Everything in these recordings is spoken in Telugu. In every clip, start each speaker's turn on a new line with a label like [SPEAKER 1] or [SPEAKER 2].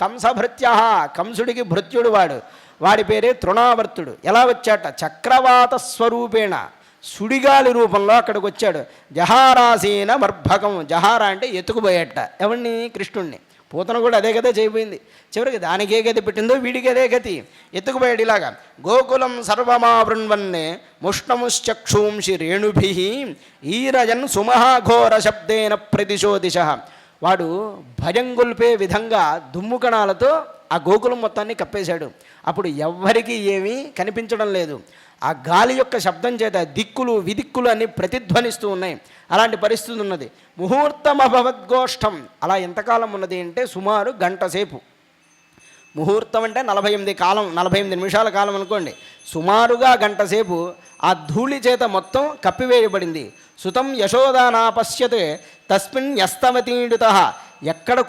[SPEAKER 1] కంసభృత్య, కంసుడికి భృత్యుడు వాడి పేరే తృణావర్తుడు. ఎలా వచ్చాట? చక్రవాత స్వరూపేణ, సుడిగాలి రూపంలో అక్కడికి వచ్చాడు. జహారాసీన మర్భకం, జహార అంటే ఎత్తుకుపోయేట ఎవరిని? కృష్ణుణ్ణి. పూతన కూడా అదే గదే చేయబోయింది. చివరికి దానికే గతి పెట్టిందో వీడికి అదే గతి, ఎత్తుకుపోయాడు. ఇలాగా గోకులం సర్వమావృణ్వన్నే ముష్ణముశ్చక్షూంషి రేణుభి ఈరజన్ సుమహాఘోర శబ్దేన ప్రతిశోదిశ. వాడు భయం గొల్పే విధంగా దుమ్ముకణాలతో ఆ గోకులం మొత్తాన్ని కప్పేశాడు. అప్పుడు ఎవ్వరికీ ఏమీ కనిపించడం లేదు. ఆ గాలి యొక్క శబ్దం చేత దిక్కులు విదిక్కులు అన్నీ ప్రతిధ్వనిస్తూ ఉన్నాయి. అలాంటి పరిస్థితి ఉన్నది. ముహూర్తమభవద్గోష్టం. అలా ఎంతకాలం ఉన్నది అంటే సుమారు గంట సేపు. ముహూర్తం అంటే 48 నిమిషాల కాలం అనుకోండి. సుమారుగా గంట సేపు ఆ ధూళి చేత మొత్తం కప్పివేయబడింది. సుతం యశోదానా పశ్యతే తస్మిన్ యస్తవతీడుత. ఎక్కడ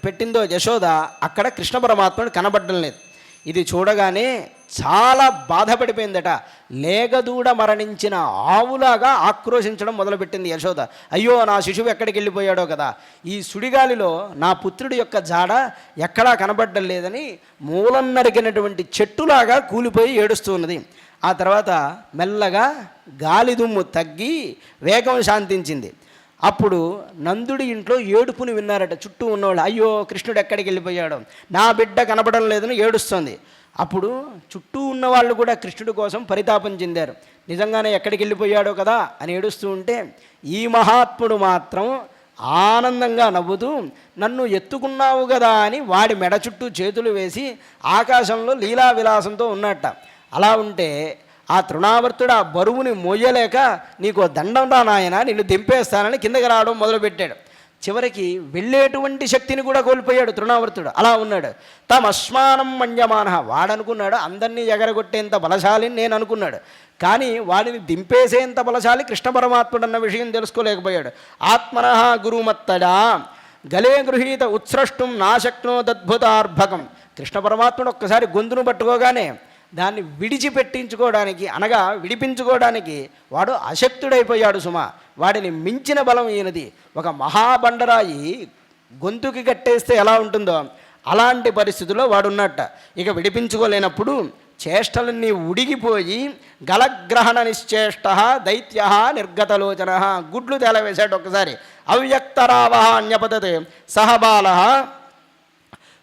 [SPEAKER 1] పెట్టిందో యశోద అక్కడ కృష్ణ పరమాత్ముడు కనబడడం లేదు. ఇది చూడగానే చాలా బాధపడిపోయిందట. లేగదూడ మరణించిన ఆవులాగా ఆక్రోశించడం మొదలుపెట్టింది యశోద. అయ్యో, నా శిశువు ఎక్కడికి వెళ్ళిపోయాడో కదా, ఈ సుడిగాలిలో నా పుత్రుడి యొక్క జాడ ఎక్కడా కనబడడం లేదని మూలం నరికినటువంటి చెట్టులాగా కూలిపోయి ఏడుస్తూ ఉన్నది. ఆ తర్వాత మెల్లగా గాలి దుమ్ము తగ్గి వేగం శాంతించింది. అప్పుడు నందుడి ఇంట్లో ఏడుపుని విన్నారట చుట్టూ ఉన్నవాళ్ళు. అయ్యో, కృష్ణుడు ఎక్కడికి వెళ్ళిపోయాడో, నా బిడ్డ కనబడడం లేదని ఏడుస్తుంది. అప్పుడు చుట్టూ ఉన్నవాళ్ళు కూడా కృష్ణుడి కోసం పరితాపం చెందారు. నిజంగానే ఎక్కడికి వెళ్ళిపోయాడో కదా అని ఏడుస్తూ ఉంటే ఈ మహాత్ముడు మాత్రం ఆనందంగా నవ్వుతూ నన్ను ఎత్తుకున్నావు కదా అని వాడి మెడ చుట్టూ చేతులు వేసి ఆకాశంలో లీలా విలాసంతో ఉన్నట్ట. అలా ఉంటే ఆ తృణావర్తుడు ఆ బరువుని మోయలేక నీకు దండం రా నాయన, నిన్ను దింపేస్తానని కిందకి రావడం మొదలుపెట్టాడు. చివరికి వెళ్ళేటువంటి శక్తిని కూడా కోల్పోయాడు తృణావర్తుడు. అలా ఉన్నాడు. తమస్మానం మన్యమాన. వాడనుకున్నాడు అందరినీ ఎగరగొట్టేంత బలశాలిని నేను అనుకున్నాడు. కానీ వాడిని దింపేసేంత బలశాలి కృష్ణ పరమాత్ముడు అన్న విషయం తెలుసుకోలేకపోయాడు. ఆత్మనః గురుమత్తడా గలే గృహీత ఉత్స్రష్టం నాశక్నోదద్భుతార్భకం. కృష్ణ పరమాత్ముడు ఒక్కసారి గొంతును పట్టుకోగానే దాన్ని విడిచిపెట్టించుకోవడానికి అనగా విడిపించుకోవడానికి వాడు అశక్తుడైపోయాడు సుమ. వాడిని మించిన బలం ఈయనది. ఒక మహాబండరాయి గొంతుకి కట్టేస్తే ఎలా ఉంటుందో అలాంటి పరిస్థితుల్లో వాడున్నట్ట. ఇక విడిపించుకోలేనప్పుడు చేష్టలన్నీ ఉడిగిపోయి గలగ్రహణ నిశ్చేష్ట దైత్య నిర్గతలోచన. గుడ్లు తేలవేశాడు ఒక్కసారి. అవ్యక్తరావ అన్యపదతే సహబాల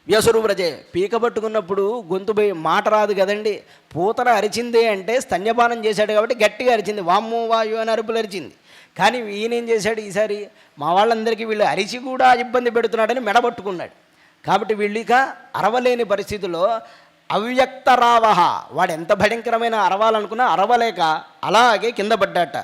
[SPEAKER 1] వ్యసురువ్రజే. పీక పట్టుకున్నప్పుడు గొంతు పోయి మాట రాదు కదండి. పూతన అరిచిందే అంటే స్తన్యపానం చేశాడు కాబట్టి గట్టిగా అరిచింది. వామ్మో వాయు అని అరుపులు అరిచింది. కానీ ఈయనేం చేశాడు ఈసారి, మా వాళ్ళందరికీ వీళ్ళు అరిచి కూడా ఇబ్బంది పెడుతున్నాడని మెడబట్టుకున్నాడు. కాబట్టి వీళ్ళిక అరవలేని పరిస్థితుల్లో అవ్యక్త రావహ, వాడు ఎంత భయంకరమైన అరవాలనుకున్నా అరవలేక అలాగే కింద పడ్డాట.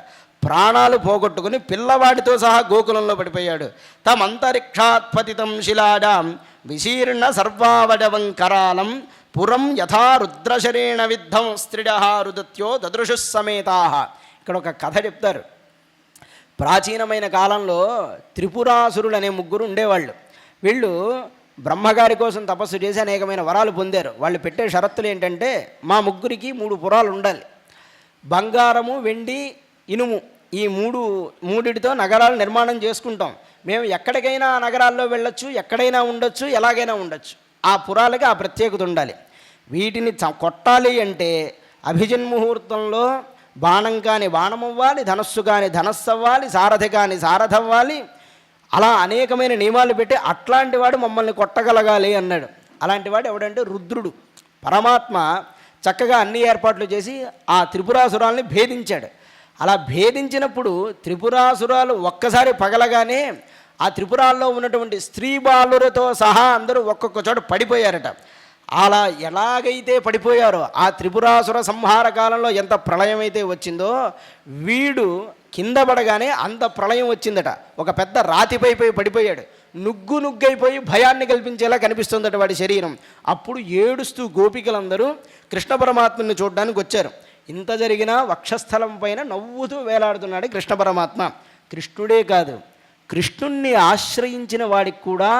[SPEAKER 1] ప్రాణాలు పోగొట్టుకుని పిల్లవాడితో సహా గోకులంలో పడిపోయాడు. తమంతరిక్షాత్పతితం శిలాడాం విశీర్ణ సర్వావడవంకరాలం పురం యథా రుద్రశరేణ విద్ధం స్త్రిడః రుదత్యో దదృశు సమేతా. ఇక్కడ ఒక కథ చెప్తారు. ప్రాచీనమైన కాలంలో త్రిపురాసురులు అనే ముగ్గురు ఉండేవాళ్ళు. వీళ్ళు బ్రహ్మగారి కోసం తపస్సు చేసి అనేకమైన వరాలు పొందారు. వాళ్ళు పెట్టే షరతులు ఏంటంటే మా ముగ్గురికి 3 పురాలు ఉండాలి. బంగారము, వెండి, ఇనుము ఈ మూడిటితో నగరాలు నిర్మాణం చేసుకుంటాం. మేము ఎక్కడికైనా నగరాల్లో వెళ్ళొచ్చు, ఎక్కడైనా ఉండొచ్చు, ఎలాగైనా ఉండొచ్చు. ఆ పురాలకి ఆ ప్రత్యేకత ఉండాలి. వీటిని కొట్టాలి అంటే అభిజన్ముహూర్తంలో బాణం కాని బాణం అవ్వాలి, ధనస్సు కాని ధనస్సు అవ్వాలి, సారథి కాని సారథి అవ్వాలి. అలా అనేకమైన నియమాలు పెట్టి అట్లాంటి వాడు మమ్మల్ని కొట్టగలగాలి అన్నాడు. అలాంటి వాడు ఎవడంటే రుద్రుడు. పరమాత్మ చక్కగా అన్ని ఏర్పాట్లు చేసి ఆ త్రిపురాసురాల్ని భేదించాడు. అలా భేదించినప్పుడు త్రిపురాసురాలు ఒక్కసారి పగలగానే ఆ త్రిపురాల్లో ఉన్నటువంటి స్త్రీ బాలులతో సహా అందరూ ఒక్కొక్క చోట పడిపోయారట. అలా ఎలాగైతే పడిపోయారో ఆ త్రిపురాసుర సంహార కాలంలో ఎంత ప్రళయం అయితే వచ్చిందో వీడు కింద పడగానే అంత ప్రళయం వచ్చిందట. ఒక పెద్ద రాతిపై పడిపోయాడు. నుగ్గైపోయి భయాన్ని కల్పించేలా కనిపిస్తుందట వాడి శరీరం. అప్పుడు ఏడుస్తూ గోపికలందరూ కృష్ణ పరమాత్మని చూడడానికి వచ్చారు. ఇంత జరిగినా వక్షస్థలం పైన నవ్వుతూ వేలాడుతున్నాడు కృష్ణ పరమాత్మ. కృష్ణుడే కాదు, కృష్ణుణ్ణి ఆశ్రయించిన వాడికి కూడా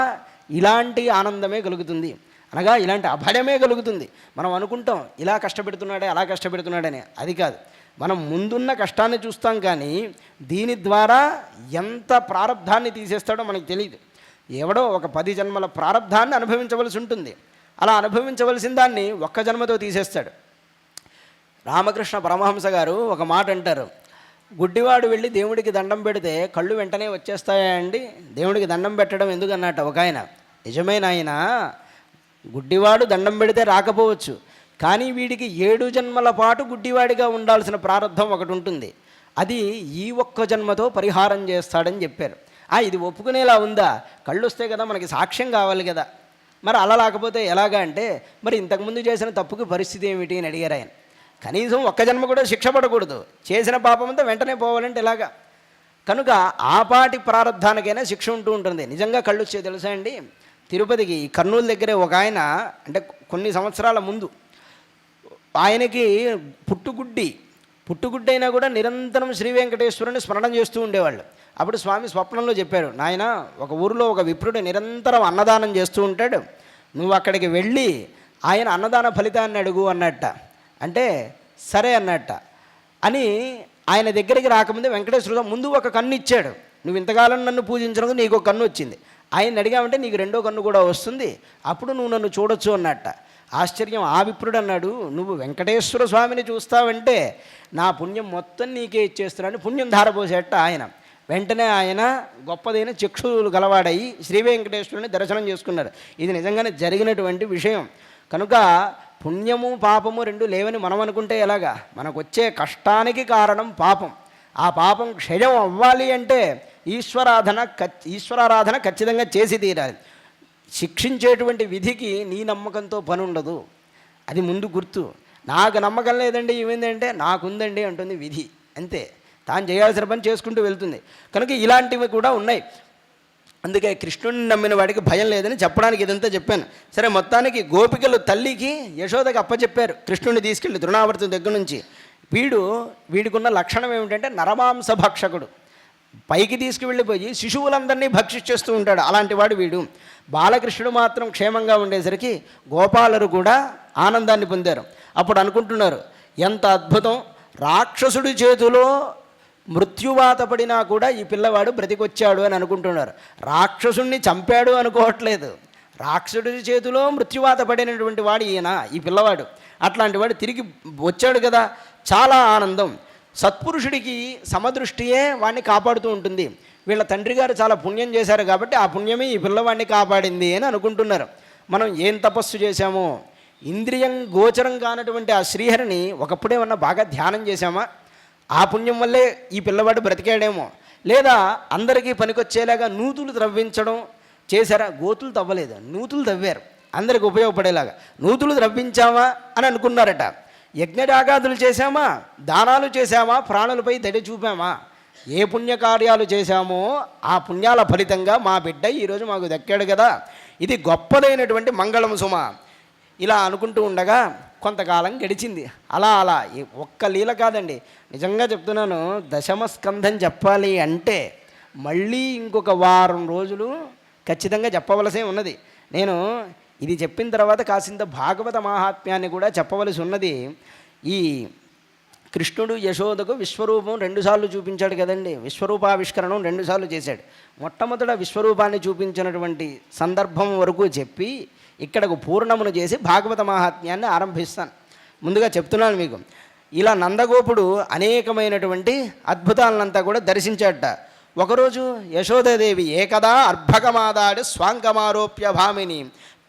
[SPEAKER 1] ఇలాంటి ఆనందమే కలుగుతుంది, అనగా ఇలాంటి అభయమే కలుగుతుంది. మనం అనుకుంటాం ఇలా కష్టపెడుతున్నాడే అలా కష్టపెడుతున్నాడని. అది కాదు, మనం ముందున్న కష్టాన్ని చూస్తాం కానీ దీని ద్వారా ఎంత ప్రారంధాన్ని తీసేస్తాడో మనకు తెలియదు. ఎవడో ఒక 10 జన్మల ప్రారంధాన్ని అనుభవించవలసి ఉంటుంది. అలా అనుభవించవలసిన దాన్ని ఒక్క జన్మతో తీసేస్తాడు. రామకృష్ణ పరమహంస గారు ఒక మాట అంటారు, గుడ్డివాడు వెళ్ళి దేవుడికి దండం పెడితే కళ్ళు వెంటనే వచ్చేస్తాయా అండి? దేవుడికి దండం పెట్టడం ఎందుకన్నట్ట ఒక ఆయన. నిజమైన ఆయన, గుడ్డివాడు దండం పెడితే రాకపోవచ్చు, కానీ వీడికి 7 జన్మల పాటు గుడ్డివాడిగా ఉండాల్సిన ప్రారంధం ఒకటి ఉంటుంది. అది ఈ ఒక్క జన్మతో పరిహారం చేస్తాడని చెప్పారు. ఇది ఒప్పుకునేలా ఉందా? కళ్ళు వస్తే కదా మనకి సాక్ష్యం కావాలి కదా. మరి అలా లేకపోతే ఎలాగా అంటే, మరి ఇంతకుముందు చేసిన తప్పుకి పరిస్థితి ఏమిటి అని అడిగారు ఆయన. కనీసం ఒక్క జన్మ కూడా శిక్ష పడకూడదు, చేసిన పాపమంతా వెంటనే పోవాలంటే ఎలాగా? కనుక ఆపాటి ప్రారంధానికైనా శిక్ష ఉంటూ ఉంటుంది. నిజంగా కళ్ళు వచ్చే తెలుసా అండి, తిరుపతికి కర్నూలు దగ్గరే ఒక ఆయన, అంటే కొన్ని సంవత్సరాల ముందు, ఆయనకి పుట్టుగుడ్డి అయినా కూడా నిరంతరం శ్రీ వెంకటేశ్వరుని స్మరణం చేస్తూ ఉండేవాళ్ళు. అప్పుడు స్వామి స్వప్నంలో చెప్పారు, నాయన ఒక ఊరిలో ఒక విప్రుడు నిరంతరం అన్నదానం చేస్తూ ఉంటాడు, నువ్వు అక్కడికి వెళ్ళి ఆయన అన్నదాన ఫలితాన్ని అడుగు అన్నట్ట. అంటే సరే అన్నట్ట అని ఆయన దగ్గరికి రాకముందే వెంకటేశ్వర ముందు ఒక కన్ను ఇచ్చాడు. నువ్వు ఇంతకాలం నన్ను పూజించినందుకు నీకు ఒక కన్ను వచ్చింది, ఆయన అడిగామంటే నీకు 2వ కన్ను కూడా వస్తుంది, అప్పుడు నువ్వు నన్ను చూడొచ్చు అన్నట్ట. ఆశ్చర్యం. ఆ విప్రుడు అన్నాడు, నువ్వు వెంకటేశ్వర స్వామిని చూస్తావంటే నా పుణ్యం మొత్తం నీకే ఇచ్చేస్తున్నాను, పుణ్యం ధారపోసేట ఆయన. వెంటనే ఆయన గొప్పదైన చక్షులు గలవాడయి శ్రీ వెంకటేశ్వరుని దర్శనం చేసుకున్నారు. ఇది నిజంగానే జరిగినటువంటి విషయం. కనుక పుణ్యము పాపము 2 లేవని మనం అనుకుంటే ఎలాగా? మనకు వచ్చే కష్టానికి కారణం పాపం. ఆ పాపం క్షయం అవ్వాలి అంటే ఈశ్వరారాధన ఖచ్చితంగా చేసి తీరాలి. శిక్షించేటువంటి విధికి నీ నమ్మకంతో పని ఉండదు, అది ముందు గుర్తు. నాకు నమ్మకం లేదండి ఏమైందంటే నాకుందండి అంటుంది విధి, అంతే. తాను చేయాల్సిన పని చేసుకుంటూ వెళ్తుంది. కనుక ఇలాంటివి కూడా ఉన్నాయి. అందుకే కృష్ణుడిని నమ్మిన వాడికి భయం లేదని చెప్పడానికి ఇదంతా చెప్పాను. సరే, మొత్తానికి గోపికలు తల్లికి యశోదకి అప్పచెప్పారు కృష్ణుడిని తీసుకెళ్ళి తృణావర్తుని దగ్గర నుంచి. వీడికున్న లక్షణం ఏమిటంటే నరమాంస భక్షకుడు. పైకి తీసుకువెళ్ళిపోయి శిశువులందరినీ భక్షిస్తూ ఉంటాడు, అలాంటి వాడు వీడు. బాలకృష్ణుడు మాత్రం క్షేమంగా ఉండేసరికి గోపాలరు కూడా ఆనందాన్ని పొందారు. అప్పుడు అనుకుంటున్నారు, ఎంత అద్భుతం, రాక్షసుడి చేతిలో మృత్యువాత పడినా కూడా ఈ పిల్లవాడు బ్రతికొచ్చాడు అని అనుకుంటున్నారు. రాక్షసుణ్ణి చంపాడు అనుకోవట్లేదు, రాక్షసుడి చేతిలో మృత్యువాత పడినటువంటి వాడు ఈ పిల్లవాడు. అట్లాంటి వాడు తిరిగి వచ్చాడు కదా, చాలా ఆనందం. సత్పురుషుడికి సమదృష్టియే వాడిని కాపాడుతూ ఉంటుంది. వీళ్ళ తండ్రి గారు చాలా పుణ్యం చేశారు కాబట్టి ఆ పుణ్యమే ఈ పిల్లవాడిని కాపాడింది అని అనుకుంటున్నారు. మనం ఏం తపస్సు చేశామో, ఇంద్రియం గోచరం కానటువంటి ఆ శ్రీహరిని ఒకప్పుడేమన్నా బాగా ధ్యానం చేశామా? ఆ పుణ్యం వల్లే ఈ పిల్లవాడు బ్రతికాడేమో. లేదా అందరికీ పనికొచ్చేలాగా నూతులు త్రవ్వించడం చేశారా? గోతులు తవ్వలేదు, నూతులు తవ్వారు అందరికి ఉపయోగపడేలాగా. నూతులు త్రవ్వించామా అని అనుకున్నారట. యజ్ఞయాగాదులు చేశామా, దానాలు చేశామా, ప్రాణులపై దడి చూపామా? ఏ పుణ్యకార్యాలు చేశామో ఆ పుణ్యాల ఫలితంగా మా బిడ్డ ఈరోజు మాకు దక్కాడు కదా, ఇది గొప్పదైనటువంటి మంగళం సుమ. ఇలా అనుకుంటూ ఉండగా కొంతకాలం గడిచింది. అలా ఒక్క లీల కాదండి, నిజంగా చెప్తున్నాను, 10వ స్కంధం చెప్పాలి అంటే మళ్ళీ ఇంకొక వారం రోజులు ఖచ్చితంగా చెప్పవలసే ఉన్నది. నేను ఇది చెప్పిన తర్వాత కాసింత భాగవత మహాత్మ్యాన్ని కూడా చెప్పవలసి ఉన్నది. ఈ కృష్ణుడు యశోదకు విశ్వరూపం 2 సార్లు చూపించాడు కదండి, విశ్వరూపావిష్కరణం 2 సార్లు చేశాడు. మొట్టమొదట విశ్వరూపాన్ని చూపించినటువంటి సందర్భం వరకు చెప్పి ఇక్కడకు పూర్ణమును చేసి భాగవత మహాత్మ్యాన్ని ఆరంభిస్తాను. ముందుగా చెప్తున్నాను మీకు, ఇలా నందగోపుడు అనేకమైనటువంటి అద్భుతాలనంతా కూడా దర్శించాడట. ఒకరోజు యశోదాదేవి ఏకదా అర్భకమాదాడు స్వాంగమారోప్య భామిని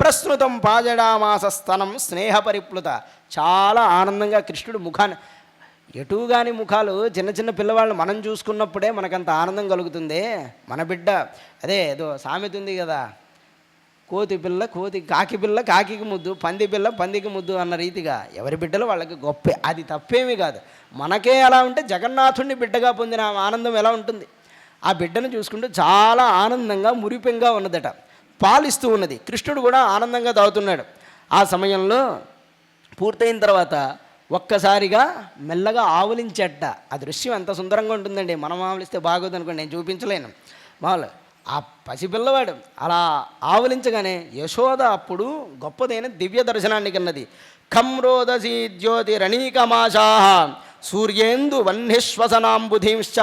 [SPEAKER 1] ప్రస్నుతం పాజడామాస స్తనం స్నేహ పరిప్లుత. చాలా ఆనందంగా కృష్ణుడు ముఖాన్ని, ఎటుగాని ముఖాలు చిన్న చిన్న పిల్లవాళ్ళు మనం చూసుకున్నప్పుడే మనకంత ఆనందం కలుగుతుంది. మన బిడ్డ అదే ఏదో సామెత ఉంది కదా, కోతి పిల్ల కాకి పిల్ల కాకికి ముద్దు, పంది పిల్ల పందికి ముద్దు అన్న రీతిగా ఎవరి బిడ్డలు వాళ్ళకి గొప్పే. అది తప్పేమీ కాదు. మనకే అలా ఉంటే జగన్నాథుడిని బిడ్డగా పొందిన ఆనందం ఎలా ఉంటుంది? ఆ బిడ్డను చూసుకుంటూ చాలా ఆనందంగా మురిపెంగా ఉన్నదట, పాలిస్తూ ఉన్నది. కృష్ణుడు కూడా ఆనందంగా తాగుతున్నాడు. ఆ సమయంలో పూర్తయిన తర్వాత ఒక్కసారిగా మెల్లగా ఆవులించట. ఆ దృశ్యం ఎంత సుందరంగా ఉంటుందండి. మనం ఆవులిస్తే బాగోదు అనుకోండి, నేను చూపించలేను. మామూలు ఆ పసిపిల్లవాడు అలా ఆవులించగానే యశోద అప్పుడు గొప్పదైన దివ్య దర్శనాన్ని కన్నది. ఖమ్రోదసీ జ్యోతి రణీకమాషా సూర్యేందు వన్నిశ్వసనాంబుధీంశ్చ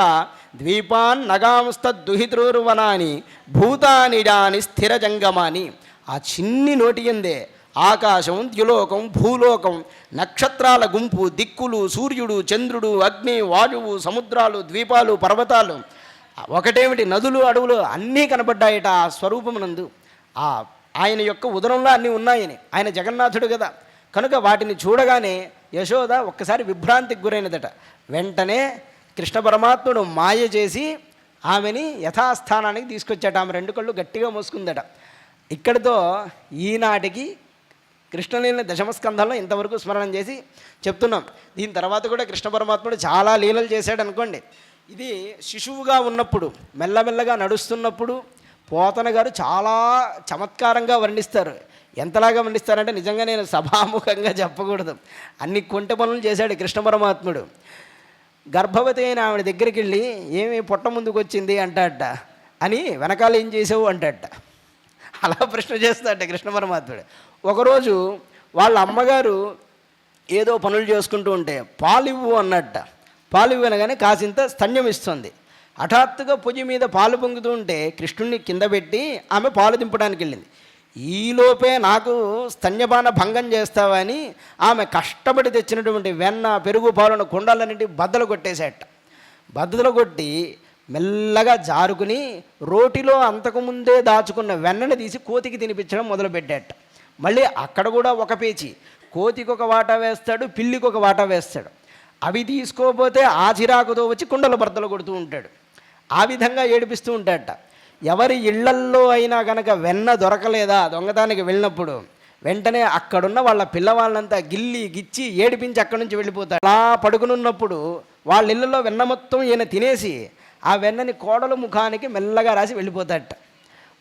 [SPEAKER 1] ద్వీపాన్ నగాంస్తద్దుహితృర్వనాని భూతానిజాని స్థిర జంగమాని. ఆ చిన్ని నోటి ఎందే ఆకాశం, ద్యులోకం, భూలోకం, నక్షత్రాల గుంపు, దిక్కులు, సూర్యుడు, చంద్రుడు, అగ్ని, వాయువు, సముద్రాలు, ద్వీపాలు, పర్వతాలు, ఒకటేమిటి నదులు, అడవులు అన్నీ కనబడ్డాయట ఆ స్వరూపమునందు. ఆయన యొక్క ఉదరంలో అన్నీ ఉన్నాయని. ఆయన జగన్నాథుడు కదా, కనుక వాటిని చూడగానే యశోద ఒక్కసారి విభ్రాంతికి గురైనదట. వెంటనే కృష్ణ పరమాత్ముడు మాయ చేసి ఆమెని యథాస్థానానికి తీసుకొచ్చాట. ఆమె రెండు కళ్ళు గట్టిగా మూసుకుందట. ఇక్కడితో ఈనాటికి కృష్ణలీలని దశమస్కంధంలో ఇంతవరకు స్మరణం చేసి చెప్తున్నాం. దీని తర్వాత కూడా కృష్ణ పరమాత్ముడు చాలా లీలలు చేశాడు అనుకోండి. ఇది శిశువుగా ఉన్నప్పుడు, మెల్లమెల్లగా నడుస్తున్నప్పుడు పోతన గారు చాలా చమత్కారంగా వర్ణిస్తారు. ఎంతలాగా వర్ణిస్తారంటే నిజంగా నేను సభాముఖంగా చెప్పకూడదు. అన్ని కొంటె పనులు చేశాడు కృష్ణ పరమాత్ముడు. గర్భవతి అయిన ఆవిడ దగ్గరికి వెళ్ళి ఏమి పొట్ట ముందుకు వచ్చింది అంటాడట అని, వెనకాల ఏం చేసావు అంటాడట. అలా ప్రశ్న చేస్తాడట కృష్ణ పరమాత్ముడు. ఒకరోజు వాళ్ళ అమ్మగారు ఏదో పనులు చేసుకుంటూ ఉంటే పాలివ్వు అన్నట్ట. పాలు అనగానే కాసింత స్తన్యం ఇస్తుంది. హఠాత్తుగా పొయ్యి మీద పాలు పొంగుతూ ఉంటే కృష్ణుడిని కింద పెట్టి ఆమె పాలు దింపడానికి వెళ్ళింది. ఈలోపే నాకు స్తన్యపాన భంగం చేస్తావని ఆమె కష్టపడి తెచ్చినటువంటి వెన్న, పెరుగు, పాలను కుండాలన్నింటి బద్దలు కొట్టేసేట. బద్దలు కొట్టి మెల్లగా జారుకుని రోటిలో అంతకుముందే దాచుకున్న వెన్నని తీసి కోతికి తినిపించడం మొదలుపెట్టాట. మళ్ళీ అక్కడ కూడా ఒక పేచి, కోతికి ఒక వాటా వేస్తాడు, పిల్లికి ఒక వాటా వేస్తాడు. అవి తీసుకోకపోతే ఆ చిరాకుతో వచ్చి కుండల బద్దలు కొడుతూ ఉంటాడు. ఆ విధంగా ఏడిపిస్తూ ఉంటాడట. ఎవరి ఇళ్లల్లో అయినా కనుక వెన్న దొరకలేదా దొంగతానికి వెళ్ళినప్పుడు వెంటనే అక్కడున్న వాళ్ళ పిల్లవాళ్ళంతా గిల్లి గిచ్చి ఏడిపించి అక్కడి నుంచి వెళ్ళిపోతాడు. అలా పడుకునున్నప్పుడు వాళ్ళ ఇళ్లలో వెన్న మొత్తం ఈయన తినేసి ఆ వెన్నని కోడలు ముఖానికి మెల్లగా రాసి వెళ్ళిపోతాడట.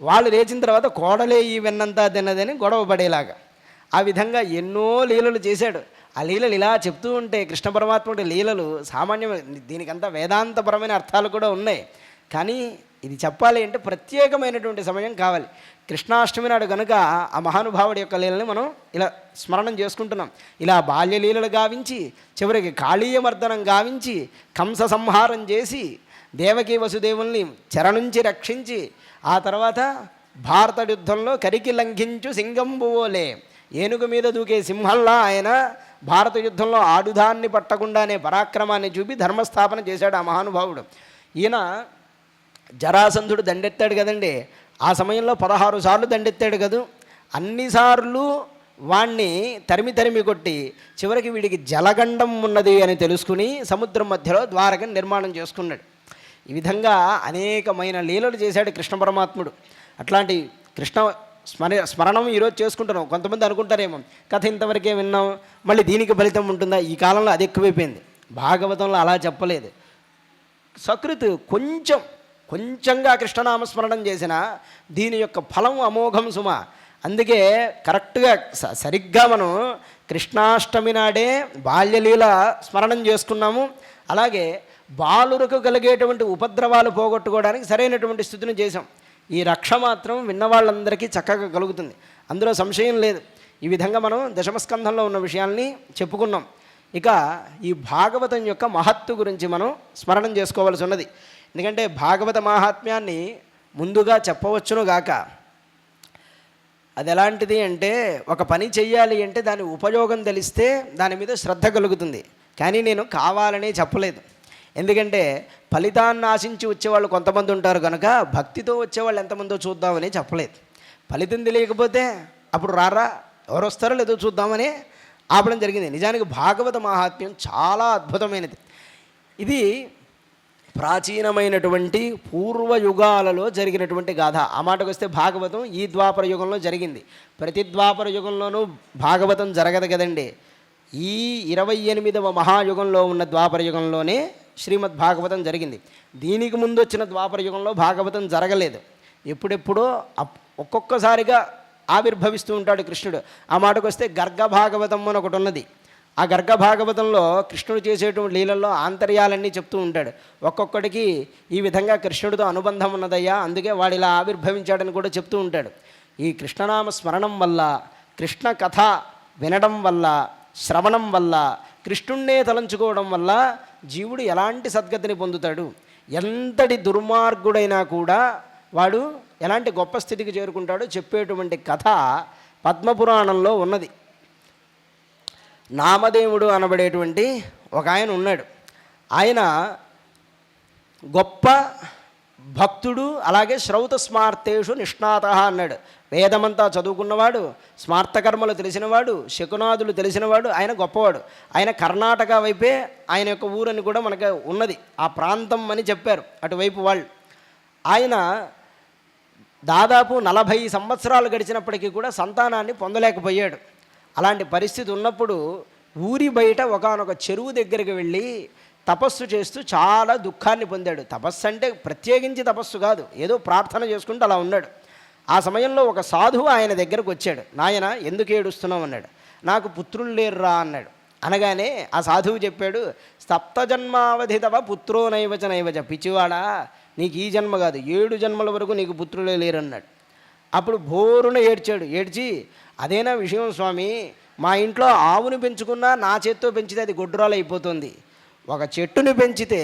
[SPEAKER 1] వాళ్ళు లేచిన తర్వాత కోడలే ఈ వెన్నంతా తిన్నదని గొడవ పడేలాగా ఆ విధంగా ఎన్నో లీలలు చేశాడు. ఆ లీలలు ఇలా చెప్తూ ఉంటే కృష్ణ పరమాత్ముడి లీలలు సామాన్యమైన, దీనికంతా వేదాంతపరమైన అర్థాలు కూడా ఉన్నాయి. కానీ ఇది చెప్పాలి అంటే ప్రత్యేకమైనటువంటి సమయం కావాలి. కృష్ణాష్టమి నాడు కనుక ఆ మహానుభావుడి యొక్క లీలని మనం ఇలా స్మరణం చేసుకుంటున్నాం. ఇలా బాల్యలీలలు గావించి చివరికి కాళీయమర్దనం గావించి కంస సంహారం చేసి దేవకీ వసుదేవుల్ని చెర నుంచి రక్షించి ఆ తర్వాత భారత యుద్ధంలో కరికి లంఘించు సింగంబువోలే, ఏనుగు మీద దూకే సింహంలా ఆయన భారత యుద్ధంలో ఆయుధాన్ని పట్టకుండానే పరాక్రమాన్ని చూపి ధర్మస్థాపన చేశాడు ఆ మహానుభావుడు. ఈయన జరాసంధుడు దండెత్తాడు కదండి, ఆ సమయంలో 16 సార్లు దండెత్తాడు కదూ. అన్నిసార్లు వాణ్ణి తరిమి కొట్టి చివరికి వీడికి జలగండం ఉన్నది అని తెలుసుకుని సముద్రం మధ్యలో ద్వారకని నిర్మాణం చేసుకున్నాడు. ఈ విధంగా అనేకమైన లీలలు చేశాడు కృష్ణ పరమాత్ముడు. అట్లాంటి కృష్ణ స్మరణం ఈరోజు చేసుకుంటున్నాం. కొంతమంది అనుకుంటారేమో కథ ఇంతవరకే విన్నాం, మళ్ళీ దీనికి ఫలితం ఉంటుందా? ఈ కాలంలో అది ఎక్కువైపోయింది. భాగవతంలో అలా చెప్పలేదు. సకృత్ కొంచెంగా కృష్ణనామస్మరణం చేసిన దీని యొక్క ఫలం అమోఘం సుమ. అందుకే కరెక్ట్గా సరిగ్గా మనం కృష్ణాష్టమి నాడే బాల్యలీల స్మరణం చేసుకున్నాము. అలాగే బాలురకు కలిగేటువంటి ఉపద్రవాలు పోగొట్టుకోవడానికి సరైనటువంటి స్థితిని చేశాం. ఈ రక్ష మాత్రం విన్నవాళ్ళందరికీ చక్కగా కలుగుతుంది, అందులో సంశయం లేదు. ఈ విధంగా మనం దశమస్కంధంలో ఉన్న విషయాల్ని చెప్పుకున్నాం. ఇక ఈ భాగవతం యొక్క మహత్తు గురించి మనం స్మరణం చేసుకోవాల్సి ఉన్నది. ఎందుకంటే భాగవత మాహాత్మ్యాన్ని ముందుగా చెప్పవచ్చును గాక, అది ఎలాంటిది అంటే ఒక పని చెయ్యాలి అంటే దాని ఉపయోగం తెలిస్తే దాని మీద శ్రద్ధ కలుగుతుంది. కానీ నేను కావాలనే చెప్పలేదు. ఎందుకంటే ఫలితాన్ని ఆశించి వచ్చేవాళ్ళు కొంతమంది ఉంటారు కనుక భక్తితో వచ్చేవాళ్ళు ఎంతమందో చూద్దామని చెప్పలేదు. ఫలితం తెలియకపోతే అప్పుడు రారా, ఎవరు వస్తారో లేదో చూద్దామని ఆపడం జరిగింది. నిజానికి భాగవత మహాత్మ్యం చాలా అద్భుతమైనది. ఇది ప్రాచీనమైనటువంటి పూర్వయుగాలలో జరిగినటువంటి గాథ. ఆ మాటకు వస్తే భాగవతం ఈ ద్వాపర యుగంలో జరిగింది. ప్రతి ద్వాపర యుగంలోనూ భాగవతం జరగదు కదండి. ఈ 28వ మహాయుగంలో ఉన్న ద్వాపర యుగంలోనే శ్రీమద్ భాగవతం జరిగింది. దీనికి ముందు వచ్చిన ద్వాపర యుగంలో భాగవతం జరగలేదు. ఎప్పుడెప్పుడో ఒక్కొక్కసారిగా ఆవిర్భవిస్తూ ఉంటాడు కృష్ణుడు. ఆ మాటకు వస్తే గర్గ భాగవతం అని ఒకటి ఉన్నది. ఆ గర్గ భాగవతంలో కృష్ణుడు చేసేటువంటి లీలల్లో ఆంతర్యాలన్నీ చెప్తూ ఉంటాడు. ఒక్కొక్కడికి ఈ విధంగా కృష్ణుడితో అనుబంధం ఉన్నదయ్యా, అందుకే వాడు ఇలా ఆవిర్భవించాడని కూడా చెప్తూ ఉంటాడు. ఈ కృష్ణనామ స్మరణం వల్ల, కృష్ణ కథ వినడం వల్ల, శ్రవణం వల్ల, కృష్ణుణ్ణే తలంచుకోవడం వల్ల జీవుడు ఎలాంటి సద్గతిని పొందుతాడు, ఎంతటి దుర్మార్గుడైనా కూడా వాడు ఎలాంటి గొప్ప స్థితికి చేరుకుంటాడో చెప్పేటువంటి కథ పద్మపురాణంలో ఉన్నది. నామదేవుడు అనబడేటువంటి ఒక ఆయన ఉన్నాడు. ఆయన గొప్ప భక్తుడు, అలాగే శ్రౌత స్మార్తేషు నిష్ణాత అన్నాడు. వేదమంతా చదువుకున్నవాడు, స్మార్తకర్మలు తెలిసినవాడు, శకునాదులు తెలిసినవాడు, ఆయన గొప్పవాడు. ఆయన కర్ణాటక వైపే ఆయన యొక్క ఊరని కూడా మనకు ఉన్నది, ఆ ప్రాంతం అని చెప్పారు అటువైపు వాళ్ళు. ఆయన దాదాపు 40 సంవత్సరాలు గడిచినప్పటికీ కూడా సంతానాన్ని పొందలేకపోయాడు. అలాంటి పరిస్థితి ఉన్నప్పుడు ఊరి బయట ఒకానొక చెరువు దగ్గరికి వెళ్ళి తపస్సు చేస్తూ చాలా దుఃఖాన్ని పొందాడు. తపస్సు అంటే ప్రత్యేకించి తపస్సు కాదు, ఏదో ప్రార్థన చేసుకుంటూ అలా ఉన్నాడు. ఆ సమయంలో ఒక సాధువు ఆయన దగ్గరకు వచ్చాడు. నాయన ఎందుకు ఏడుస్తున్నావు అన్నాడు. నాకు పుత్రులు లేరురా అన్నాడు. అనగానే ఆ సాధువు చెప్పాడు, సప్తజన్మావధితవ పుత్రో నైవచ నైవచ, పిచ్చివాడా, నీకు ఈ జన్మ కాదు 7 జన్మల వరకు నీకు పుత్రులే లేరన్నాడు. అప్పుడు బోరున ఏడ్చాడు. ఏడ్చి, అదేనా విషయం స్వామి, మా ఇంట్లో ఆవుని పెంచుకున్నా నా చేత్తో పెంచితే అది గొడ్రాలు అయిపోతుంది, ఒక చెట్టుని పెంచితే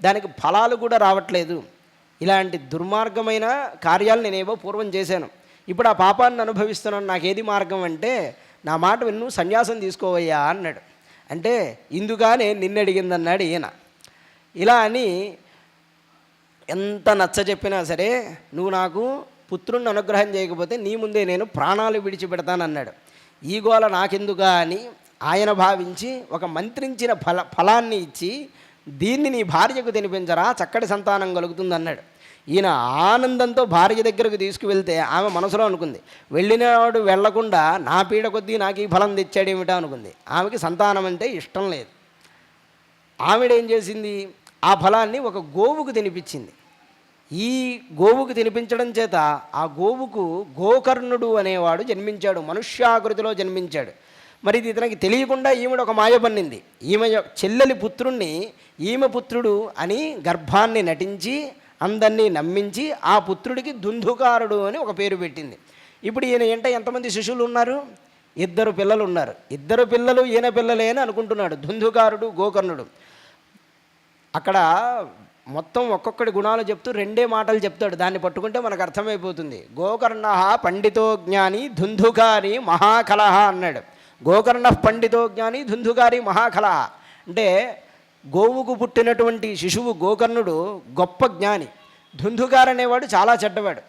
[SPEAKER 1] దానికి ఫలాలు కూడా రావట్లేదు, ఇలాంటి దుర్మార్గమైన కార్యాలు నేనేవో పూర్వం చేశాను, ఇప్పుడు ఆ పాపాన్ని అనుభవిస్తున్నాను, నాకేది మార్గం అంటే నా మాట విన్ను సన్యాసం తీసుకోవయ్యా అన్నాడు. అంటే ఇందుగానే నిన్ను అడిగిందన్నాడు ఈయన. ఇలా అని ఎంత నచ్చ చెప్పినా సరే, నువ్వు నాకు పుత్రుణ్ణి అనుగ్రహం చేయకపోతే నీ ముందే నేను ప్రాణాలు విడిచిపెడతానన్నాడు. ఈ గోల నాకెందుగా అని ఆయన భావించి ఒక మంత్రించిన ఫలాన్ని ఇచ్చి, దీన్ని నీ భార్యకు తినిపించరా, చక్కటి సంతానం కలుగుతుందన్నాడు. ఈయన ఆనందంతో భార్య దగ్గరకు తీసుకువెళ్తే ఆమె మనసులో అనుకుంది, వెళ్ళినవాడు వెళ్లకుండా నా పీడ కొద్దీ నాకు ఈ ఫలం తెచ్చాడేమిటా అనుకుంది. ఆమెకి సంతానం అంటే ఇష్టం లేదు. ఆవిడేం చేసింది, ఆ ఫలాన్ని ఒక గోవుకు తినిపించింది. ఈ గోవుకు తినిపించడం చేత ఆ గోవుకు గోకర్ణుడు అనేవాడు జన్మించాడు, మనుష్యాకృతిలో జన్మించాడు. మరి ఇది ఇతనికి తెలియకుండా ఈమెడు ఒక మాయ పన్నింది. ఈమె చెల్లెలి పుత్రుణ్ణి ఈమె పుత్రుడు అని గర్భాన్ని నటించి అందరినీ నమ్మించి ఆ పుత్రుడికి దుందుకారుడు అని ఒక పేరు పెట్టింది. ఇప్పుడు ఈయన ఏంట ఎంతమంది శిష్యులు ఉన్నారు, 2 పిల్లలు ఉన్నారు. 2 పిల్లలు ఈయన పిల్లలే అని అనుకుంటున్నాడు, దుందుకారుడు గోకర్ణుడు. అక్కడ మొత్తం ఒక్కొక్కడి గుణాలు చెప్తూ 2 మాటలు చెప్తాడు, దాన్ని పట్టుకుంటే మనకు అర్థమైపోతుంది. గోకర్ణ పండితో జ్ఞాని ధుంధుకారి మహాకలహ అన్నాడు. గోకర్ణ పండితో జ్ఞాని ధుంధుకారి మహాకలహ అంటే గోవుకు పుట్టినటువంటి శిశువు గోకర్ణుడు గొప్ప జ్ఞాని, ధుంధుకారు అనేవాడు చాలా చెడ్డవాడు.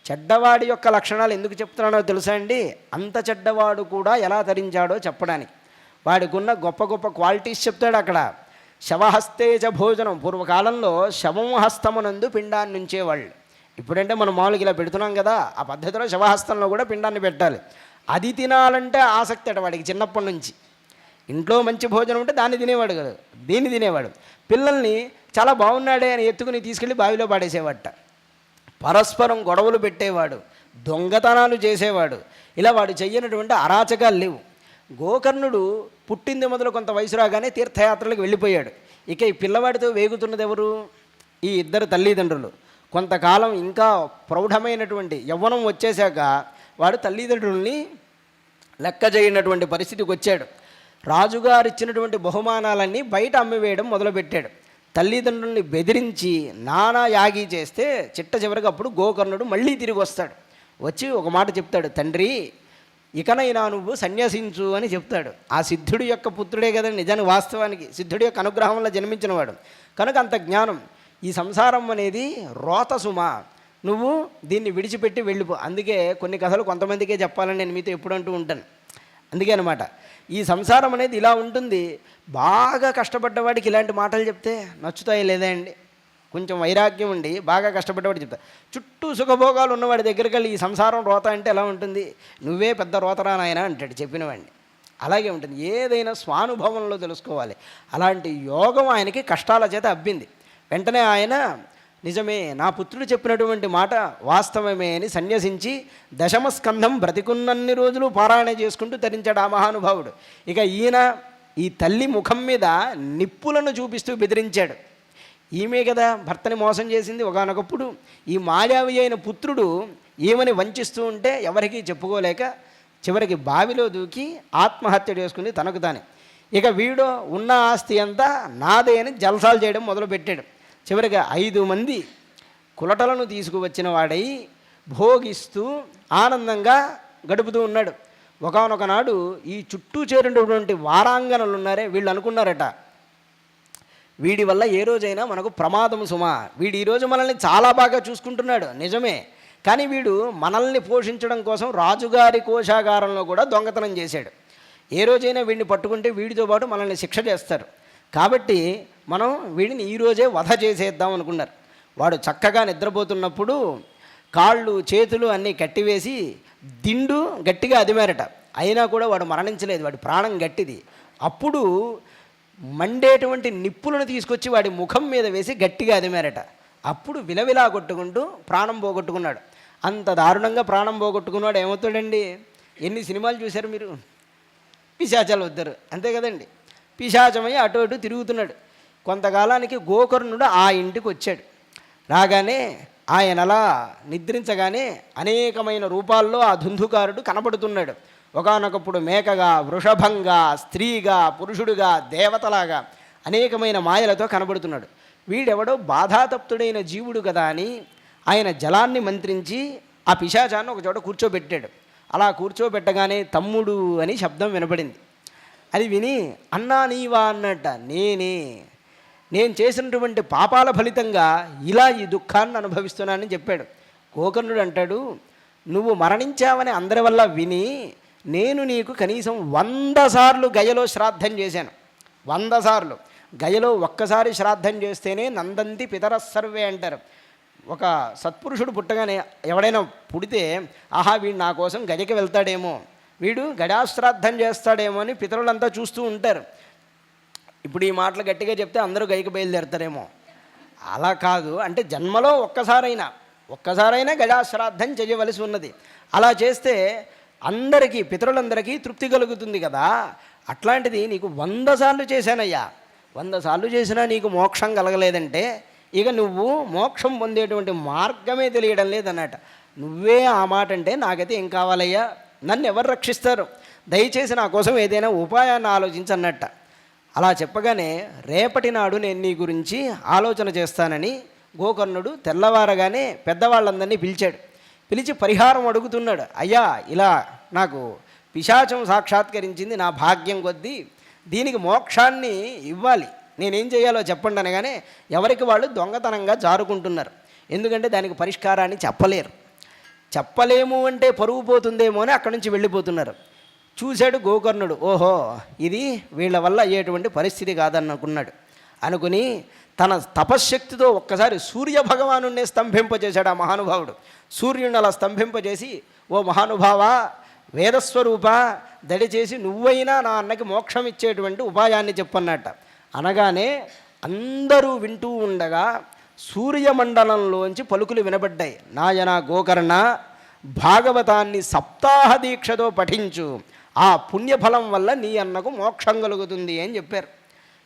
[SPEAKER 1] చెడ్డవాడి యొక్క లక్షణాలు ఎందుకు చెప్తున్నానో తెలుసా అండి, అంత చెడ్డవాడు కూడా ఎలా తరించాడో చెప్పడానికి. వాడికి ఉన్న గొప్ప గొప్ప క్వాలిటీస్ చెప్తాడు అక్కడ. శవహస్తేజ భోజనం, పూర్వకాలంలో శవం హస్తమునందు పిండాన్ని ఉంచేవాళ్ళు. ఇప్పుడంటే మనం మామూలుగా ఇలా పెడుతున్నాం కదా, ఆ పద్ధతిలో శవహస్తంలో కూడా పిండాన్ని పెట్టాలి. అది తినాలంటే ఆసక్తి అట వాడికి చిన్నప్పటి నుంచి. ఇంట్లో మంచి భోజనం ఉంటే దాన్ని తినేవాడు కదా, దీన్ని తినేవాడు. పిల్లల్ని చాలా బాగున్నాడే అని ఎత్తుకుని తీసుకెళ్ళి బావిలో పాడేసేవాట. పరస్పరం గొడవలు పెట్టేవాడు, దొంగతనాలు చేసేవాడు. ఇలా వాడు చెయ్యనటువంటి అరాచకాలు లేవు. గోకర్ణుడు పుట్టింది మొదలు కొంత వయసు రాగానే తీర్థయాత్రలకు వెళ్ళిపోయాడు. ఇక ఈ పిల్లవాడితో వేగుతున్నది ఎవరు, ఈ 2 తల్లిదండ్రులు. కొంతకాలం ఇంకా ప్రౌఢమైనటువంటి యవ్వనం వచ్చేశాక వాడు తల్లిదండ్రుల్ని లెక్క చేయనటువంటి పరిస్థితికి వచ్చాడు. రాజుగారు ఇచ్చినటువంటి బహుమానాలన్నీ బయట అమ్మివేయడం మొదలుపెట్టాడు. తల్లిదండ్రుల్ని బెదిరించి నానా యాగి చేస్తే చిట్ట చివరికి అప్పుడు గోకర్ణుడు మళ్ళీ తిరిగి వస్తాడు. వచ్చి ఒక మాట చెప్తాడు, తండ్రి ఇకనైనా నువ్వు సన్యాసించు అని చెప్తాడు. ఆ సిద్ధుడి యొక్క పుత్రుడే కదండి నిజానికి, వాస్తవానికి సిద్ధుడి యొక్క అనుగ్రహం వల్ల జన్మించినవాడు కనుక అంత జ్ఞానం. ఈ సంసారం అనేది రోతసుమ, నువ్వు దీన్ని విడిచిపెట్టి వెళ్ళిపో. అందుకే కొన్ని కథలు కొంతమందికే చెప్పాలని నేను మీతో ఎప్పుడు అంటూ ఉంటాను. అందుకే అనమాట, ఈ సంసారం అనేది ఇలా ఉంటుంది. బాగా కష్టపడ్డవాడికి ఇలాంటి మాటలు చెప్తే నచ్చుతాయి లేదా అండి? కొంచెం వైరాగ్యం ఉండి బాగా కష్టపడ్డవాడు చెప్తా. చుట్టూ సుఖభోగాలు ఉన్నవాడి దగ్గరికి వెళ్ళి ఈ సంసారం రోత అంటే ఎలా ఉంటుంది, నువ్వే పెద్ద రోతరా నాయన అంటాడు చెప్పినవాడిని. అలాగే ఉంటుంది, ఏదైనా స్వానుభవంలో తెలుసుకోవాలి. అలాంటి యోగం ఆయనకి కష్టాల చేత అబ్బింది. వెంటనే ఆయన నిజమే, నా పుత్రుడు చెప్పినటువంటి మాట వాస్తవమే అని సన్యసించి 10వ స్కంధం బ్రతికున్నన్ని రోజులు పారాయణ చేసుకుంటూ తరించాడు ఆ మహానుభావుడు. ఇక ఈయన ఈ తల్లి ముఖం మీద నిప్పులను చూపిస్తూ బెదిరించాడు. ఈమె కదా భర్తని మోసం చేసింది ఒకానొకప్పుడు. ఈ మాయావి అయిన పుత్రుడు ఈమెని వంచిస్తూ ఉంటే ఎవరికీ చెప్పుకోలేక చివరికి బావిలో దూకి ఆత్మహత్య చేసుకుంది తనకు తానే. ఇక వీడు ఉన్న ఆస్తి అంతా నాదే అని జల్సాలు చేయడం మొదలుపెట్టాడు. చివరిగా 5 మంది కులటలను తీసుకువచ్చిన వాడై భోగిస్తూ ఆనందంగా గడుపుతూ ఉన్నాడు. ఒకానొక నాడు ఈ చుట్టూ చేరినటువంటి వారాంగనలు ఉన్నారే, వీళ్ళు అనుకున్నారట, వీడి వల్ల ఏ రోజైనా మనకు ప్రమాదం సుమా, వీడు ఈరోజు మనల్ని చాలా బాగా చూసుకుంటున్నాడు నిజమే, కానీ వీడు మనల్ని పోషించడం కోసం రాజుగారి కోశాగారంలో కూడా దొంగతనం చేశాడు. ఏ రోజైనా వీడిని పట్టుకుంటే వీడితో పాటు మనల్ని శిక్ష చేస్తారు, కాబట్టి మనం వీడిని ఈరోజే వధ చేసేద్దాం అనుకున్నారు. వాడు చక్కగా నిద్రపోతున్నప్పుడు కాళ్ళు చేతులు అన్నీ కట్టివేసి దిండు గట్టిగా అదిమారట. అయినా కూడా వాడు మరణించలేదు, వాడి ప్రాణం గట్టిది. అప్పుడు మండేటువంటి నిప్పులను తీసుకొచ్చి వాడి ముఖం మీద వేసి గట్టిగా అదిమారట. అప్పుడు విలవిలా కొట్టుకుంటూ ప్రాణం పోగొట్టుకున్నాడు. అంత దారుణంగా ప్రాణం పోగొట్టుకున్నాడు ఏమవుతాడండి? ఎన్ని సినిమాలు చూశారు మీరు? పిశాచాలు వద్దరు, అంతే కదండి. పిశాచమై అటు అటు తిరుగుతున్నాడు. కొంతకాలానికి గోకర్ణుడు ఆ ఇంటికి వచ్చాడు. రాగానే ఆయన అలా నిద్రించగానే అనేకమైన రూపాల్లో ఆ ధుంధుకారుడు కనబడుతున్నాడు. ఒకానొకప్పుడు మేకగా, వృషభంగా, స్త్రీగా, పురుషుడుగా, దేవతలాగా అనేకమైన మాయలతో కనబడుతున్నాడు. వీడెవడో బాధాతప్తుడైన జీవుడు కదా అని ఆయన జలాన్ని మంత్రించి ఆ పిశాచాన్ని ఒక చోట కూర్చోబెట్టాడు. అలా కూర్చోబెట్టగానే తమ్ముడు అని శబ్దం వినపడింది. అది విని అన్నా నీవా అన్నట్ట, నేను చేసినటువంటి పాపాల ఫలితంగా ఇలా ఈ దుఃఖాన్ని అనుభవిస్తున్నానని చెప్పాడు. గోకర్ణుడు అంటాడు, నువ్వు మరణించావని అందరి వల్ల విని నేను నీకు కనీసం 100 సార్లు గయలో శ్రాద్ధం చేశాను. 100 సార్లు గయలో ఒక్కసారి శ్రాద్ధం చేస్తేనే నందంతి పితర సర్వే అంటారు. ఒక సత్పురుషుడు పుట్టగానే ఎవడైనా పుడితే ఆహా వీడు నా కోసం గజకి వెళ్తాడేమో, వీడు గజాశ్రాద్ధం చేస్తాడేమో అని పితరులంతా చూస్తూ ఉంటారు. ఇప్పుడు ఈ మాటలు గట్టిగా చెప్తే అందరూ గైకి బయలుదేరుతారేమో. అలా కాదు, అంటే జన్మలో ఒక్కసారైనా గజాశ్రాద్ధం చేయవలసి ఉన్నది. అలా చేస్తే అందరికీ, పితరులందరికీ తృప్తి కలుగుతుంది కదా. అట్లాంటిది నీకు 100 సార్లు చేశానయ్యా, 100 సార్లు చేసినా నీకు మోక్షం కలగలేదంటే ఇక నువ్వు మోక్షం పొందేటువంటి మార్గమే తెలియడం లేదన్నట. నువ్వే ఆ మాట అంటే నాకైతే ఏం కావాలయ్యా, నన్ను ఎవరు రక్షిస్తారు, దయచేసి నా కోసం ఏదైనా ఉపాయాన్ని ఆలోచించన్నట్ట. అలా చెప్పగానే రేపటి నాడు నేను నీ గురించి ఆలోచన చేస్తానని గోకర్ణుడు తెల్లవారగానే పెద్దవాళ్ళందరినీ పిలిచాడు. పిలిచి పరిహారం అడుగుతున్నాడు. అయ్యా ఇలా నాకు పిశాచం సాక్షాత్కరించింది, నా భాగ్యం కొద్దీ దీనికి మోక్షాన్ని ఇవ్వాలి, నేనేం చేయాలో చెప్పండి అనగానే ఎవరికి వాళ్ళు దొంగతనంగా జారుకుంటున్నారు. ఎందుకంటే దానికి పరిష్కారాన్ని చెప్పలేము అంటే పరువు పోతుందేమో అని అక్కడి నుంచి వెళ్ళిపోతున్నారు. చూశాడు గోకర్ణుడు, ఓహో ఇది వీళ్ళ వల్ల అయ్యేటువంటి పరిస్థితి కాదనుకున్నాడు. అనుకుని తన తపశ్శక్తితో ఒక్కసారి సూర్య భగవానుణ్ణి స్తంభింపజేశాడు ఆ మహానుభావుడు. సూర్యుని అలా స్తంభింపజేసి, ఓ మహానుభావా వేదస్వరూప, దయచేసి నువ్వైనా నా అన్నకి మోక్షం ఇచ్చేటువంటి ఉపాయాన్ని చెప్పన్నట్ట. అనగానే అందరూ వింటూ ఉండగా సూర్యమండలంలోంచి పలుకులు వినబడ్డాయి. నాయన గోకర్ణ, భాగవతాన్ని సప్తాహ దీక్షతో పఠించు, ఆ పుణ్యఫలం వల్ల నీ అన్నకు మోక్షం కలుగుతుంది అని చెప్పారు.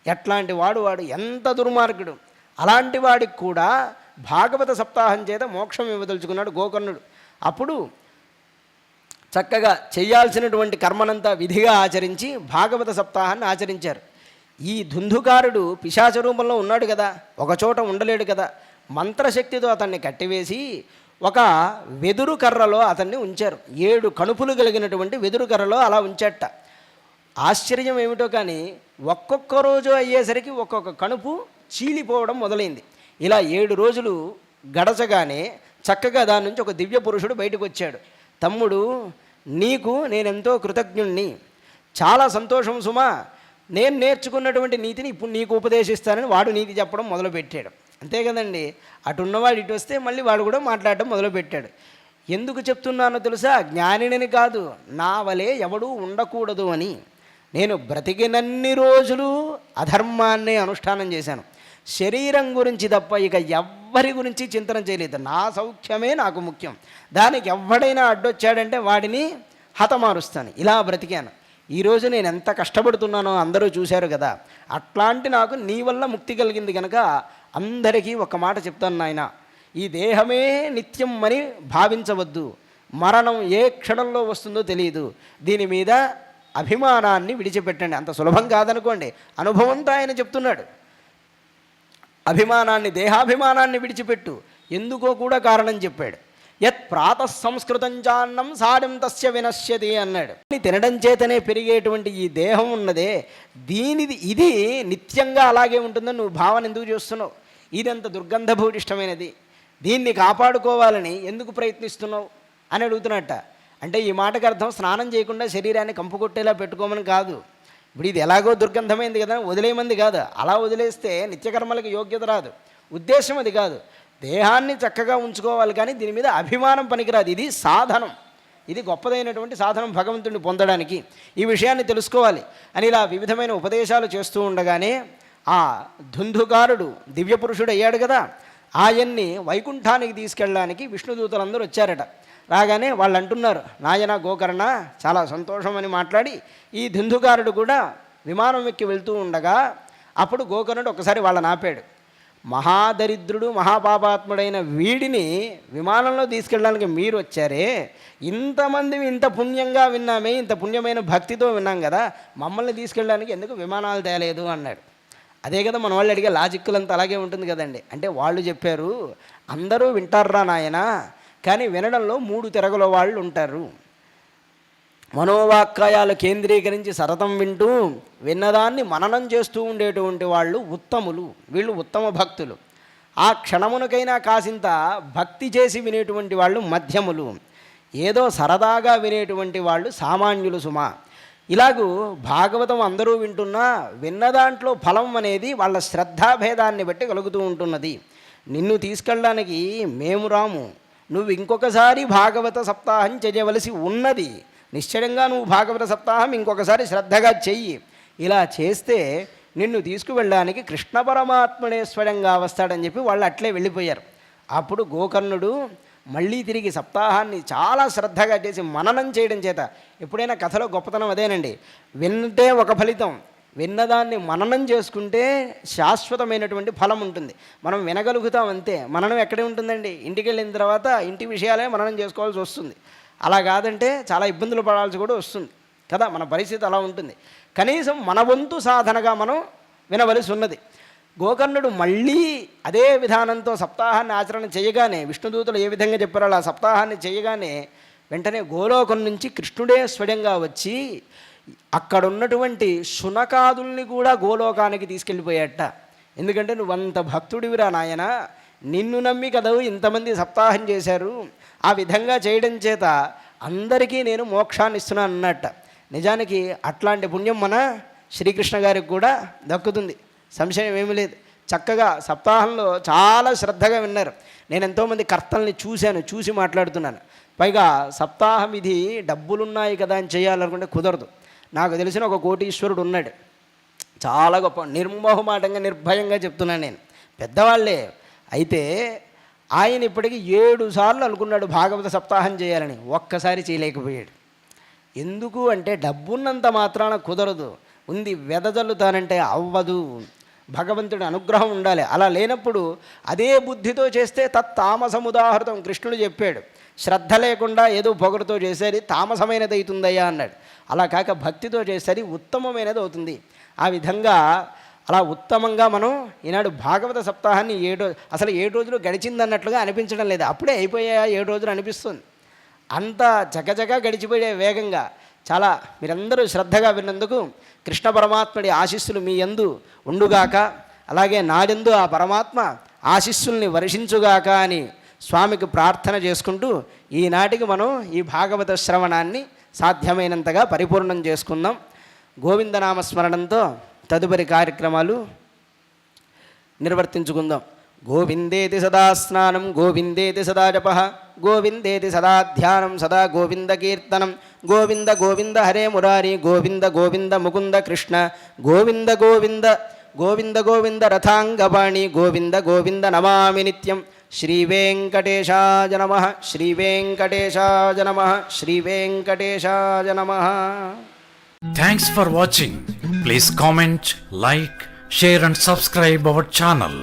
[SPEAKER 1] ఎట్లాంటి వాడు ఎంత దుర్మార్గుడు. అలాంటి వాడికి కూడా భాగవత సప్తాహం చేత మోక్షం ఇవ్వదలుచుకున్నాడు గోకర్ణుడు. అప్పుడు చక్కగా చేయాల్సినటువంటి కర్మనంతా విధిగా ఆచరించి భాగవత సప్తాహాన్ని ఆచరించారు. ఈ ధుంధుకారుడు పిశాచ రూపంలో ఉన్నాడు కదా, ఒకచోట ఉండలేడు కదా. మంత్రశక్తితో అతన్ని కట్టివేసి ఒక వెదురు కర్రలో అతన్ని ఉంచారు. 7 కణుపులు కలిగినటువంటి వెదురు కర్రలో అలా ఉంచట. ఆశ్చర్యం ఏమిటో కానీ ఒక్కొక్క రోజు అయ్యేసరికి ఒక్కొక్క కణుపు చీలిపోవడం మొదలైంది. ఇలా 7 రోజులు గడచగానే చక్కగా దాని నుంచి ఒక దివ్య పురుషుడు బయటకు వచ్చాడు. తమ్ముడు, నీకు నేనెంతో కృతజ్ఞుణ్ణి, చాలా సంతోషం సుమా, నేను నేర్చుకున్నటువంటి నీతిని ఇప్పుడు నీకు ఉపదేశిస్తానని వాడు నీతి చెప్పడం మొదలుపెట్టాడు. అంతే కదండి, అటున్నవాడు ఇటు వస్తే మళ్ళీ వాడు కూడా మాట్లాడడం మొదలుపెట్టాడు. ఎందుకు చెప్తున్నానో తెలుసా? జ్ఞానిని కాదు, నా వలే ఎవడూ ఉండకూడదు అని. నేను బ్రతికినన్ని రోజులు అధర్మాన్ని అనుష్ఠానం చేశాను, శరీరం గురించి తప్ప ఇక ఎవ్వరి గురించి చింతన చేయలేదు. నా సౌఖ్యమే నాకు ముఖ్యం, దానికి ఎవడైనా అడ్డొచ్చాడంటే వాడిని హతమారుస్తాను, ఇలా బ్రతికాను. ఈరోజు నేను ఎంత కష్టపడుతున్నానో అందరూ చూశారు కదా. అట్లాంటి నాకు నీ వల్ల ముక్తి కలిగింది కనుక అందరికీ ఒక మాట చెప్తాను నాయన, ఈ దేహమే నిత్యం అని భావించవద్దు, మరణం ఏ క్షణంలో వస్తుందో తెలియదు, దీని మీద అభిమానాన్ని విడిచిపెట్టండి. అంత సులభం కాదనుకోండి, అనుభవంతో ఆయన చెప్తున్నాడు. అభిమానాన్ని, దేహాభిమానాన్ని విడిచిపెట్టు. ఎందుకో కూడా కారణం చెప్పాడు. యత్ ప్రాతః సంస్కృతం చాన్నం సాయం తస్య వినశ్యతి అన్నాడు. తినడం చేతనే పెరిగేటువంటి ఈ దేహం ఉన్నదే, ఇది నిత్యంగా అలాగే ఉంటుందని నువ్వు భావన ఎందుకు చేస్తున్నావు? ఇదంత దుర్గంధభూయిష్టమైనది, దీన్ని కాపాడుకోవాలని ఎందుకు ప్రయత్నిస్తున్నావు అని అడుగుతున్నట్ట. అంటే ఈ మాటకు అర్థం స్నానం చేయకుండా శరీరాన్ని కంపు కొట్టేలా పెట్టుకోమని కాదు. ఇప్పుడు ఇది ఎలాగో దుర్గంధమైంది కదా వదిలేయమంది కాదు. అలా వదిలేస్తే నిత్యకర్మలకు యోగ్యత రాదు. ఉద్దేశం అది కాదు. దేహాన్ని చక్కగా ఉంచుకోవాలి, కానీ దీని మీద అభిమానం పనికిరాదు. ఇది సాధనం, ఇది గొప్పదైనటువంటి సాధనం భగవంతుడిని పొందడానికి. ఈ విషయాన్ని తెలుసుకోవాలి అని ఇలా వివిధమైన ఉపదేశాలు చేస్తూ ఉండగానే ఆ ధుంధుకారుడు దివ్యపురుషుడు అయ్యాడు కదా, ఆయన్ని వైకుంఠానికి తీసుకెళ్ళడానికి విష్ణుదూతలందరూ వచ్చారట. రాగానే వాళ్ళు అంటున్నారు, నాయన గోకర్ణ చాలా సంతోషం అని మాట్లాడి ఈ ధుంధుకారుడు కూడా విమానం ఎక్కి వెళ్తూ ఉండగా అప్పుడు గోకర్ణుడు ఒకసారి వాళ్ళని ఆపాడు. మహాదరిద్రుడు మహాపాపాత్ముడైన వీడిని విమానంలో తీసుకెళ్ళడానికి మీరు వచ్చారే, ఇంతమంది ఇంత పుణ్యంగా విన్నామే, ఇంత పుణ్యమైన భక్తితో విన్నాం కదా, మమ్మల్ని తీసుకెళ్ళడానికి ఎందుకు విమానాలు తేలేదు అన్నాడు. అదే కదా మన వాళ్ళు అడిగే లాజిక్కులంతా అలాగే ఉంటుంది కదండి. అంటే వాళ్ళు చెప్పారు, అందరూ వింటారా నాయన, కానీ వినడంలో 3 తెరగల వాళ్ళు ఉంటారు. మనోవాక్కాయాలు కేంద్రీకరించి సతతం వింటూ విన్నదాన్ని మననం చేస్తూ ఉండేటువంటి వాళ్ళు ఉత్తములు, వీళ్ళు ఉత్తమ భక్తులు. ఆ క్షణమునకైనా కాసింత భక్తి చేసి వినేటువంటి వాళ్ళు మధ్యములు, ఏదో సరదాగా వినేటువంటి వాళ్ళు సామాన్యులు సుమ. ఇలాగూ భాగవతం అందరూ వింటున్నా విన్న దాంట్లో ఫలం అనేది వాళ్ళ శ్రద్ధాభేదాన్ని బట్టి కలుగుతూ ఉంటున్నది. నిన్ను తీసుకెళ్ళడానికి మేము రాము, నువ్వు ఇంకొకసారి భాగవత సప్తాహం చేయవలసి ఉన్నది. నిశ్చయంగా నువ్వు భాగవత సప్తాహం ఇంకొకసారి శ్రద్ధగా చెయ్యి. ఇలా చేస్తే నిన్ను తీసుకువెళ్ళడానికి కృష్ణ పరమాత్ముడే స్వయంగా వస్తాడని చెప్పి వాళ్ళు అట్లే వెళ్ళిపోయారు. అప్పుడు గోకర్ణుడు మళ్ళీ తిరిగి సప్తాహాన్ని చాలా శ్రద్ధగా చేసి మననం చేయడం చేత, ఎప్పుడైనా కథలో గొప్పతనం అదేనండి, వింటే ఒక ఫలితం, విన్నదాన్ని మననం చేసుకుంటే శాశ్వతమైనటువంటి ఫలం ఉంటుంది. మనం వినగలుగుతాం అంతే, మననం ఎక్కడే ఉంటుందండి? ఇంటికి వెళ్ళిన తర్వాత ఇంటి విషయాలే మననం చేసుకోవాల్సి వస్తుంది. అలా కాదంటే చాలా ఇబ్బందులు పడాల్సి కూడా వస్తుంది కదా, మన పరిస్థితి అలా ఉంటుంది. కనీసం మన వంతు సాధనగా మనం వినవలసి ఉన్నది. గోకర్ణుడు మళ్ళీ అదే విధానంతో సప్తాహాన్ని ఆచరణ చేయగానే, విష్ణుదూతలు ఏ విధంగా చెప్పారో అలా సప్తాహాన్ని చేయగానే వెంటనే గోలోకం నుంచి కృష్ణుడే స్వయంగా వచ్చి అక్కడున్నటువంటి శునకాదుల్ని కూడా గోలోకానికి తీసుకెళ్ళిపోయాట. ఎందుకంటే నువ్వంత భక్తుడివిరా నాయన, నిన్ను నమ్మి కదా ఇంతమంది సప్తాహం చేశారు, ఆ విధంగా చేయడం చేత అందరికీ నేను మోక్షాన్ని ఇస్తున్నాను అన్నట్ట. నిజానికి అట్లాంటి పుణ్యం మన శ్రీకృష్ణ గారికి కూడా దక్కుతుంది, సంశయం ఏమీ లేదు. చక్కగా సప్తాహంలో చాలా శ్రద్ధగా విన్నారు. నేను ఎంతోమంది కర్తల్ని చూసి మాట్లాడుతున్నాను. పైగా సప్తాహం ఇది డబ్బులున్నాయి కదా అని చేయాలనుకుంటే కుదరదు. నాకు తెలిసిన ఒక కోటీశ్వరుడు ఉన్నాడు, చాలా గొప్ప, నిర్మోహమాటంగా నిర్భయంగా చెప్తున్నాను నేను, పెద్దవాళ్ళే. అయితే ఆయన ఇప్పటికీ 7 సార్లు అనుకున్నాడు భాగవత సప్తాహం చేయాలని, ఒక్కసారి చేయలేకపోయాడు. ఎందుకు అంటే డబ్బున్నంత మాత్రాన కుదరదు, ఉంది వెదజల్లుతానంటే అవ్వదు, భగవంతుడి అనుగ్రహం ఉండాలి. అలా లేనప్పుడు అదే బుద్ధితో చేస్తే తత్తామసముదాహృతం కృష్ణుడు చెప్పాడు. శ్రద్ధ లేకుండా ఏదో పొగరుతో చేసేది తామసమైనది అవుతుందయ్యా అన్నాడు. అలా కాక భక్తితో చేసేది ఉత్తమమైనది అవుతుంది. ఆ విధంగా అలా ఉత్తమంగా మనం ఈనాడు భాగవత సప్తాహాన్ని అసలు 7 రోజులు గడిచిందన్నట్లుగా అనిపించడం లేదు. అప్పుడే అయిపోయా 7 రోజులు అనిపిస్తుంది. అంత చకచకా గడిచిపోయే వేగంగా. చాలా మీరందరూ శ్రద్ధగా విన్నందుకు కృష్ణ పరమాత్ముడి ఆశీస్సులు మీ యందు ఉండుగాక, అలాగే నాడెందు ఆ పరమాత్మ ఆశీస్సుల్ని వర్షించుగాక అని స్వామికి ప్రార్థన చేసుకుంటూ ఈనాటికి మనం ఈ భాగవత శ్రవణాన్ని సాధ్యమైనంతగా పరిపూర్ణం చేసుకుందాం. గోవిందనామస్మరణంతో తదుపరి కార్యక్రమాలు నిర్వర్తించుకుందాం. గోవిందేతి సదా స్నానం, గోవిందేతి సదా జపః, గోవిందేతి సదా ధ్యానం, సదా గోవింద కీర్తనం, గోవింద గోవింద హరే మురారి, గోవింద గోవింద ముకుంద కృష్ణ, గోవింద గోవింద గోవింద గోవింద రథాంగపాణి, గోవింద గోవింద నమామి నిత్యం. శ్రీవేంకటేశాయ నమః, శ్రీవేంకటేశాయ నమః, శ్రీవేంకటేశాయ నమః.
[SPEAKER 2] Thanks for watching. Please comment, like, share and subscribe our channel.